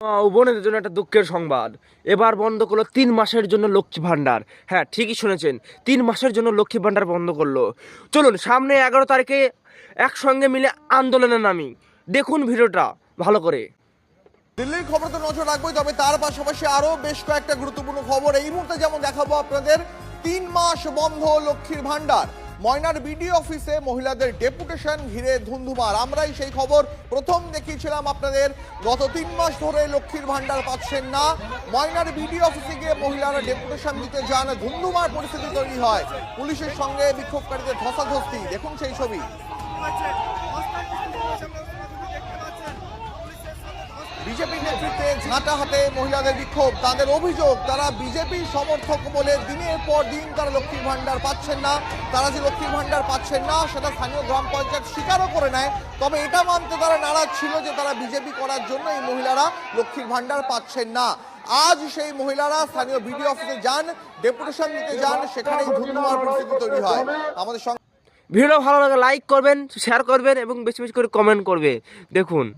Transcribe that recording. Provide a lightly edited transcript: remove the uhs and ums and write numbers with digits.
ও বোনদের জন্য একটা দুঃখের সংবাদ। এবার বন্ধ করলো 3 মাসের জন্য লক্ষ্মী ভাণ্ডার। হ্যাঁ, ঠিকই শুনেছেন, 3 মাসের জন্য লক্ষ্মী ভাণ্ডার বন্ধ করলো। চলুন সামনে 11 তারিখে একসঙ্গে মিলে আন্দোলনে নামি। দেখুন ভিডিওটা ভালো করে। দিল্লির খবর তো নজর রাখবোই, তবে তার পাশাপাশি আরো বেশ কয়েকটা গুরুত্বপূর্ণ খবর এই মুহূর্তে যেমন দেখাবো আপনাদের। 3 মাস বন্ধ লক্ষ্মীর ভান্ডার। ময়নার বিডিও অফিসে মহিলাদের ডেপুটেশন ঘিরে ধুন্ধুমার। আমরাই সেই খবর প্রথম দেখিয়েছিলাম আপনাদের। গত 3 মাস ধরে লক্ষ্মীর ভান্ডার পাচ্ছেন না। ময়নার বিডিও অফিসে গিয়ে মহিলারা ডেপুটেশন দিতে যান, ধুন্ধুমার পরিস্থিতি তৈরি হয়। পুলিশের সঙ্গে বিক্ষোভকারীদের ধস্তাধস্তি, দেখুন সেই ছবি। বিজেপির নেতৃত্বে ঝাঁটা হাতে মহিলাদের বিক্ষোভ। তাদের অভিযোগ, তারা বিজেপির সমর্থক বলে দিনের পর দিন তারা লক্ষ্মীর ভান্ডার পাচ্ছেন না। তারা যে লক্ষ্মীর ভান্ডার পাচ্ছেন না সেটা স্থানীয় গ্রাম পঞ্চায়েত স্বীকারও করে নেয়। তবে এটা মানতে তারা নারাজ ছিল যে তারা বিজেপি করার জন্য এই মহিলারা লক্ষ্মীর ভান্ডার পাচ্ছেন না। আজ সেই মহিলারা স্থানীয় বিডিও অফিসে যান, ডেপুটেশন নিতে যান, সেখানেই ধুন্ধুমার পরিস্থিতি তৈরি হয়। আমাদের ভিডিও ভালো লাগে লাইক করবেন, শেয়ার করবেন এবং বেশি বেশি করে কমেন্ট করবে। দেখুন।